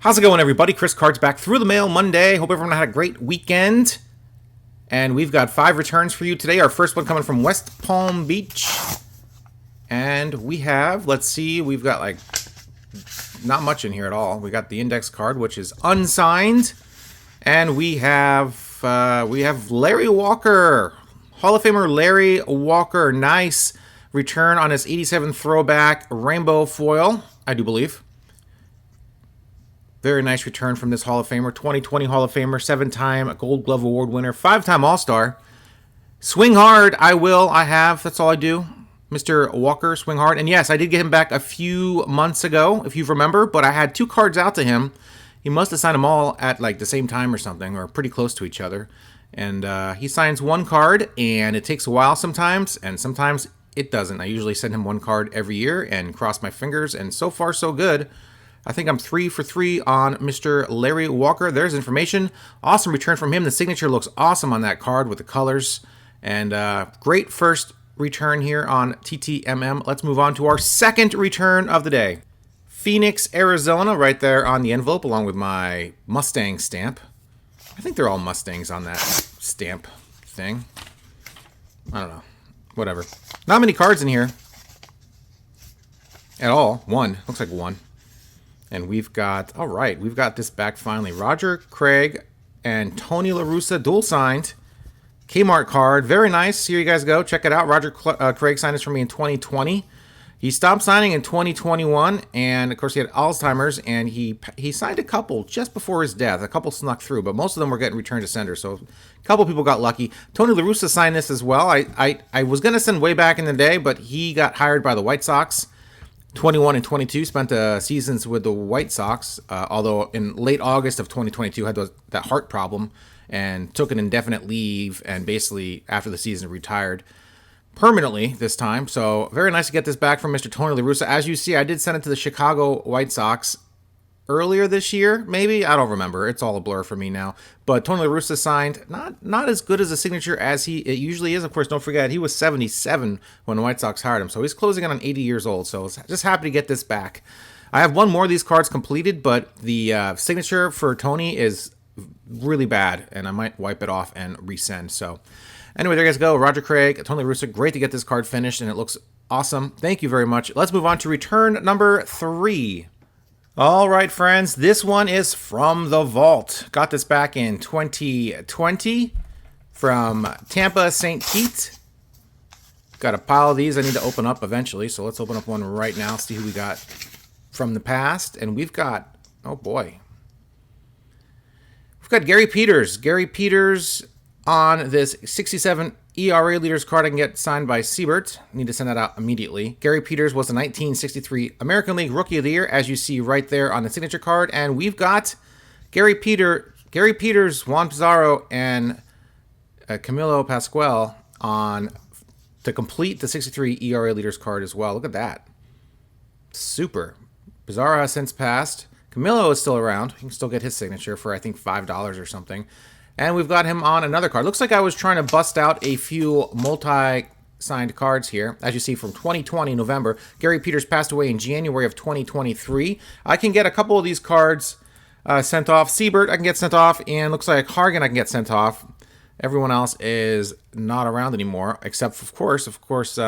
How's it going, everybody? Chris Cards back through the mail Monday. Hope everyone had a great weekend. And we've got 5 returns for you today. Our first one coming from West Palm Beach. And we have, let's see, we've got like not much in here at all. We got the index card, which is unsigned. And we have Larry Walker. Hall of Famer Larry Walker. Nice return on his 87 throwback rainbow foil, I do believe. Very nice return from this Hall of Famer. 2020 Hall of Famer, 7-time Gold Glove Award winner, 5-time All-Star. Swing hard, I will, I have, that's all I do. Mr. Walker, swing hard. And yes, I did get him back a few months ago, if you remember, but I had 2 cards out to him. He must have signed them all at like the same time or something, or pretty close to each other. And he signs 1 card, and it takes a while sometimes, and sometimes it doesn't. I usually send him 1 card every year and cross my fingers, and so far so good. I think I'm 3 for 3 on Mr. Larry Walker. There's information. Awesome return from him. The signature looks awesome on that card with the colors. And great first return here on TTMM. Let's move on to our second return of the day. Phoenix, Arizona, right there on the envelope, along with my Mustang stamp. I think they're all Mustangs on that stamp thing. I don't know. Whatever. Not many cards in here. At all. 1. Looks like 1. And we've got, all right, we've got this back finally. Roger Craig and Tony LaRussa dual signed. Kmart card. Very nice. Here you guys go. Check it out. Roger Craig signed this for me in 2020. He stopped signing in 2021. And, of course, he had Alzheimer's. And he signed a couple just before his death. A couple snuck through. But most of them were getting returned to sender. So a couple people got lucky. Tony LaRussa signed this as well. I was going to send way back in the day. But he got hired by the White Sox. 21 and 22, spent seasons with the White Sox, although in late August of 2022 had that heart problem and took an indefinite leave and basically after the season retired permanently this time. So very nice to get this back from Mr. Tony LaRussa. As you see, I did send it to the Chicago White Sox earlier this year, maybe. I don't remember. It's all a blur for me now. But Tony LaRussa signed not as good as a signature as it usually is. Of course, don't forget, he was 77 when the White Sox hired him. So he's closing in on 80 years old. So I was just happy to get this back. I have 1 more of these cards completed, but the signature for Tony is really bad. And I might wipe it off and resend. So anyway, there you guys go. Roger Craig, Tony LaRussa. Great to get this card finished, and it looks awesome. Thank you very much. Let's move on to return number 3. All right, friends, this one is from the vault. Got this back in 2020 from Tampa, St. Pete. Got a pile of these I need to open up eventually, so let's open up one right now, see who we got from the past. And we've got, oh boy. We've got Gary Peters. Gary Peters on this 67 ERA leaders card I can get signed by Siebert. Need to send that out immediately. Gary Peters was the 1963 American League Rookie of the Year, as you see right there on the signature card. And we've got Gary Peters, Juan Pizarro, and Camilo Pascual on to complete the 63 ERA leaders card as well. Look at that. Super. Pizarro has since passed. Camilo is still around. You can still get his signature for, I think, $5 or something. And we've got him on another card. Looks like I was trying to bust out a few multi-signed cards here. As you see, from 2020, November. Gary Peters passed away in January of 2023. I can get a couple of these cards sent off. Siebert I can get sent off. And looks like Hargan I can get sent off. Everyone else is not around anymore. Except, of course,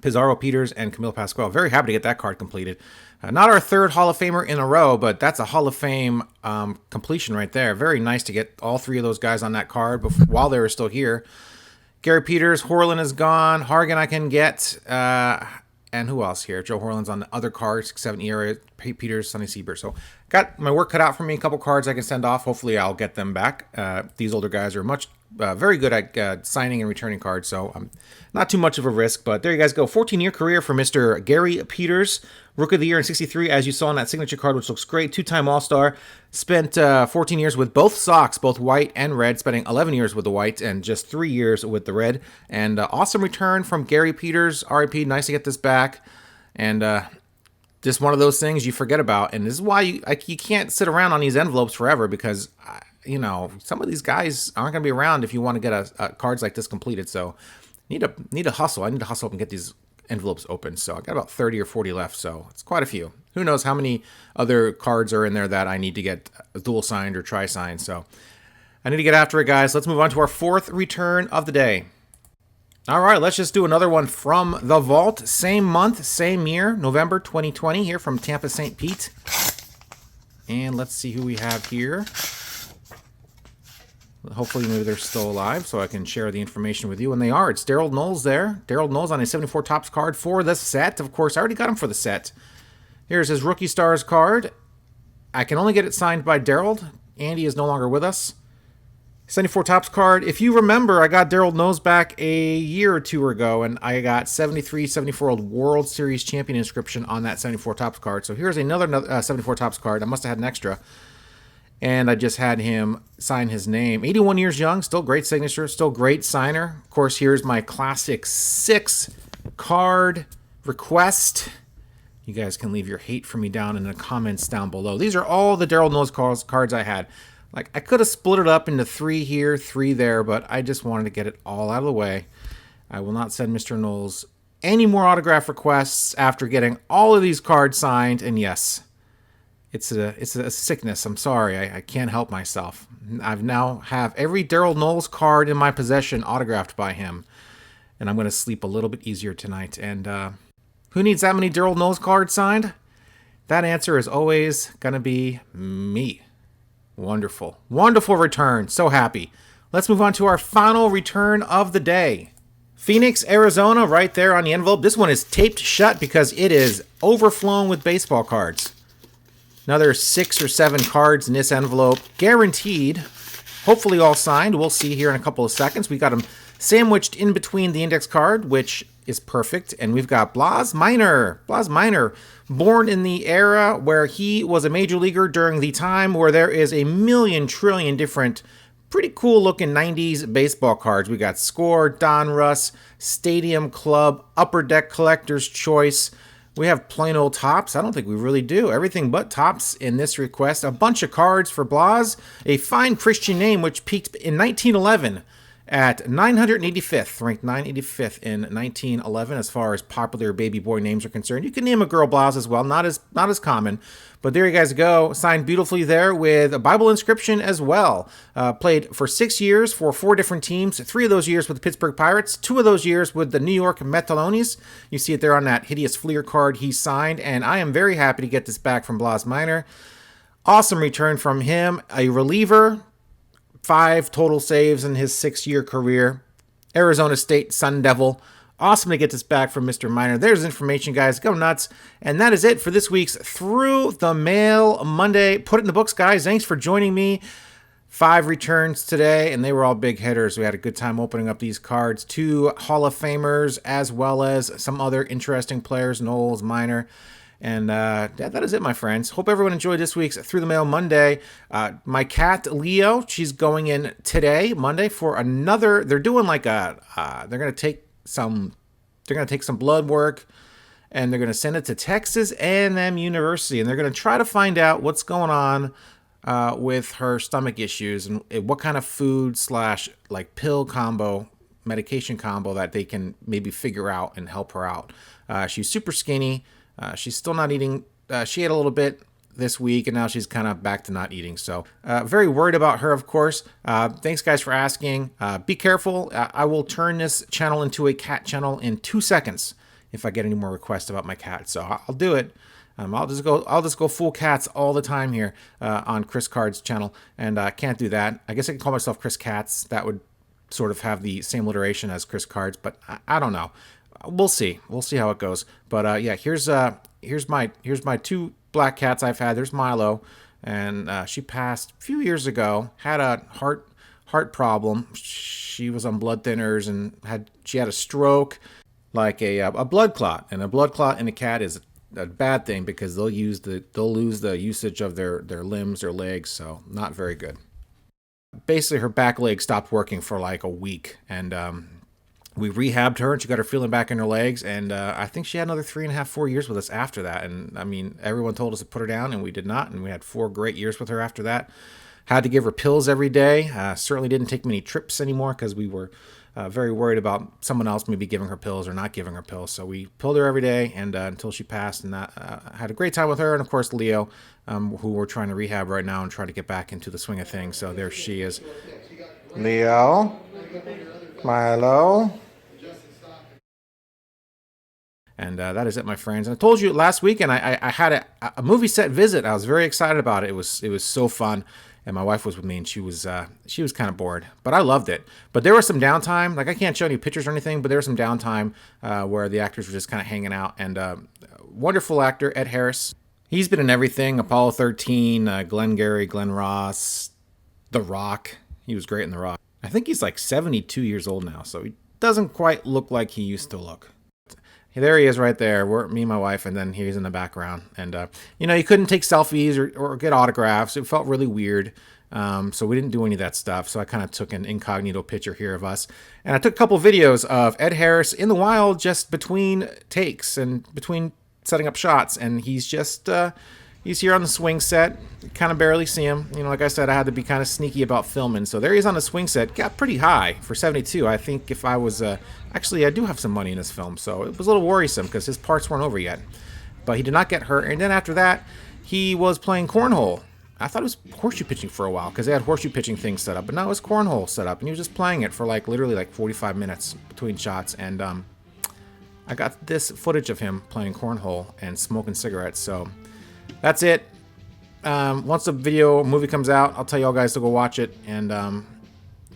Pizarro, Peters, and Camilo Pascual. Very happy to get that card completed. Not our 3rd Hall of Famer in a row, but that's a Hall of Fame completion right there. Very nice to get all 3 of those guys on that card while they were still here. Gary Peters, Horlin is gone. Hargan I can get. And who else here? Joe Horlin's on the other card, 6-7 ERA. Peters, Sonny Siebert. So got my work cut out for me. A couple cards I can send off. Hopefully I'll get them back. These older guys are very good at signing and returning cards, so not too much of a risk. But there you guys go. 14-year career for Mr. Gary Peters. Rookie of the Year in 63, as you saw on that signature card, which looks great. 2-time All-Star. Spent 14 years with both Sox, both white and red, spending 11 years with the white and just 3 years with the red. And awesome return from Gary Peters. RIP, nice to get this back. And just one of those things you forget about. And this is why you can't sit around on these envelopes forever, because some of these guys aren't going to be around if you want to get cards like this completed. So need to hustle. I need to hustle up and get these envelopes open, so I got about 30 or 40 left, so it's quite a few. Who knows how many other cards are in there that I need to get dual signed or tri signed. So I need to get after it, guys. Let's move on to our fourth return of the day. All right, let's just do another one from the vault. Same month, same year, November 2020, here from Tampa, St. Pete. And let's see who we have here. Hopefully maybe they're still alive so I can share the information with you. And they are. It's Daryl Knowles there. Daryl Knowles on a 74 Topps card for the set. Of course, I already got him for the set. Here's his Rookie Stars card. I can only get it signed by Daryl. Andy is no longer with us. 74 Topps card. If you remember, I got Daryl Knowles back a year or two ago, and I got 73, 74-year-old World Series champion inscription on that 74 Topps card. So here's another 74 Topps card. I must have had an extra. And I just had him sign his name. 81 years young, still great signature, still great signer. Of course, here's my classic 6-card request. You guys can leave your hate for me down in the comments down below. These are all the Daryl Knowles cards I had. Like, I could have split it up into 3 here, 3 there, but I just wanted to get it all out of the way. I will not send Mr. Knowles any more autograph requests after getting all of these cards signed. And yes, it's a sickness. I'm sorry. I can't help myself. I've now have every Daryl Knowles card in my possession autographed by him. And I'm going to sleep a little bit easier tonight. And who needs that many Daryl Knowles cards signed? That answer is always going to be me. Wonderful. Wonderful return. So happy. Let's move on to our final return of the day. Phoenix, Arizona, right there on the envelope. This one is taped shut because it is overflowing with baseball cards. Another 6 or 7 cards in this envelope. Guaranteed. Hopefully all signed. We'll see here in a couple of seconds. We got them sandwiched in between the index card, which is perfect. And we've got Blas Miner. Blas Miner, born in the era where he was a major leaguer during the time where there is a million trillion different pretty cool looking 90s baseball cards. We got Score, Donruss, Stadium Club, Upper Deck Collector's Choice. We have plain old Topps. I don't think we really do. Everything but Topps in this request. A bunch of cards for Blas. A fine Christian name which peaked in 1911 at 985th, ranked 985th in 1911 as far as popular baby boy names are concerned. You can name a girl Blas as well, not as common, but there you guys go. Signed beautifully there with a Bible inscription as well. Played for 6 years for 4 different teams, 3 of those years with the Pittsburgh Pirates, 2 of those years with the New York Metallones. You see it there on that hideous Fleer card he signed, and I am very happy to get this back from Blas Miner. Awesome return from him. A reliever. 5 total saves in his 6-year career. Arizona State Sun Devil. Awesome to get this back from Mr. Miner. There's information, guys. Go nuts. And that is it for this week's Through the Mail Monday. Put it in the books, guys. Thanks for joining me. 5 returns today, and they were all big hitters. We had a good time opening up these cards. 2 Hall of Famers, as well as some other interesting players, Knowles, Miner. And that is it, my friends. Hope everyone enjoyed this week's Through the Mail Monday. My cat, Leo, she's going in today, Monday, for another. They're doing like they're going to take some blood work, and they're going to send it to Texas A&M University, and they're going to try to find out what's going on with her stomach issues and what kind of food / like pill combo, medication combo that they can maybe figure out and help her out. She's super skinny. She's still not eating. She ate a little bit this week, and now she's kind of back to not eating. So very worried about her, of course. Thanks, guys, for asking. Be careful. I will turn this channel into a cat channel in 2 seconds if I get any more requests about my cat. So I'll do it. I'll just go full cats all the time here on Chris Card's channel, and I can't do that. I guess I can call myself Chris Cats. That would sort of have the same alliteration as Chris Cards, but I don't know. We'll see. We'll see how it goes. But yeah, here's my 2 black cats I've had. There's Milo, and she passed a few years ago. Had a heart problem. She was on blood thinners and she had a stroke, like a blood clot. And a blood clot in a cat is a bad thing because they'll lose the usage of their limbs or legs. So not very good. Basically, her back leg stopped working for like a week, and we rehabbed her, and she got her feeling back in her legs, and I think she had another 3.5, 4 years with us after that. And I mean, everyone told us to put her down, and we did not, and we had 4 great years with her after that. Had to give her pills every day. Certainly didn't take many trips anymore because we were very worried about someone else maybe giving her pills or not giving her pills. So we pilled her every day and until she passed, and had a great time with her. And of course, Leo, who we're trying to rehab right now and try to get back into the swing of things. So there she is. Leo, Milo. And that is it, my friends. And I told you last weekend I had a movie set visit. I was very excited about it. It was so fun. And my wife was with me, and she was kind of bored, but I loved it. But there was some downtime. Like, I can't show any pictures or anything, but there was some downtime where the actors were just kind of hanging out. And wonderful actor Ed Harris. He's been in everything: Apollo 13, Glengarry, Glen Ross, The Rock. He was great in The Rock. I think he's like 72 years old now, so he doesn't quite look like he used to look. There he is right there. We're me and my wife, and then he's in the background. And, you couldn't take selfies or get autographs. It felt really weird. So we didn't do any of that stuff. So I kind of took an incognito picture here of us. And I took a couple videos of Ed Harris in the wild just between takes and between setting up shots. And he's just... he's here on the swing set. Kind of barely see him. Like I said, I had to be kind of sneaky about filming. So there he is on the swing set. Got pretty high for 72. I think if I was... actually, I do have some money in this film. So it was a little worrisome because his parts weren't over yet. But he did not get hurt. And then after that, he was playing cornhole. I thought it was horseshoe pitching for a while because they had horseshoe pitching things set up. But no, it was cornhole set up. And he was just playing it for literally 45 minutes between shots. And I got this footage of him playing cornhole and smoking cigarettes. So... that's it. Once the movie comes out, I'll tell y'all guys to go watch it. And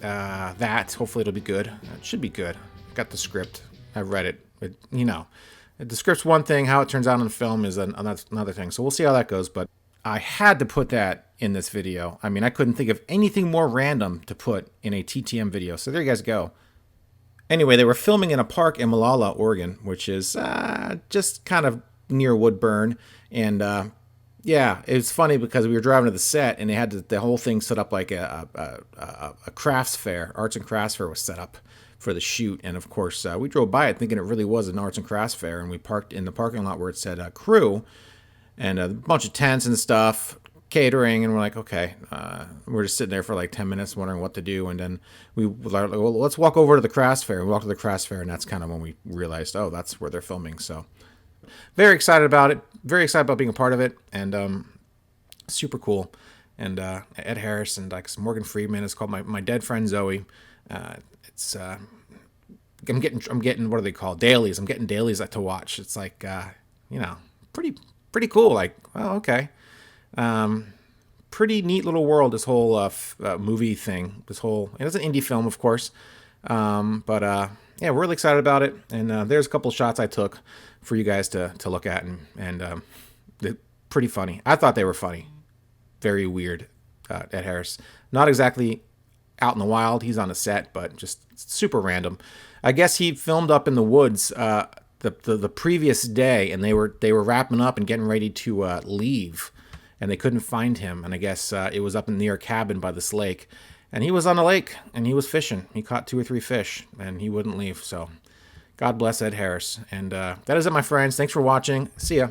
hopefully it'll be good. It should be good. I got the script. I read it. The script's one thing. How it turns out on film is another thing. So we'll see how that goes. But I had to put that in this video. I mean, I couldn't think of anything more random to put in a TTM video. So there you guys go. Anyway, they were filming in a park in Molalla, Oregon, which is just kind of near Woodburn. And... yeah, it was funny because we were driving to the set and they had the whole thing set up like a crafts fair. Arts and crafts fair was set up for the shoot. And of course, we drove by it thinking it really was an arts and crafts fair. And we parked in the parking lot where it said crew and a bunch of tents and stuff, catering. And we're like, okay, we're just sitting there for like 10 minutes wondering what to do. And then we were like, well, let's walk over to the crafts fair. We walked to the crafts fair, and that's kind of when we realized, oh, that's where they're filming. So very excited about it. Very excited about being a part of it, and super cool. And Ed Harris and Morgan Freeman. It's called My Dead Friend Zoe. It's I'm getting what are they called? Dailies. I'm getting dailies to watch. It's like pretty cool. Like, oh, okay. Pretty neat little world. This whole movie thing. It's an indie film, of course. But yeah, we're really excited about it. And there's a couple shots I took for you guys to look at, and they're pretty funny. I thought they were funny. Very weird. Ed Harris, not exactly out in the wild. He's on a set, but just super random. I guess he filmed up in the woods the previous day, and they were wrapping up and getting ready to leave, and they couldn't find him. And I guess it was up near a cabin by this lake. And he was on the lake, and he was fishing. He caught 2 or 3 fish, and he wouldn't leave. So God bless Ed Harris. And that is it, my friends. Thanks for watching. See ya.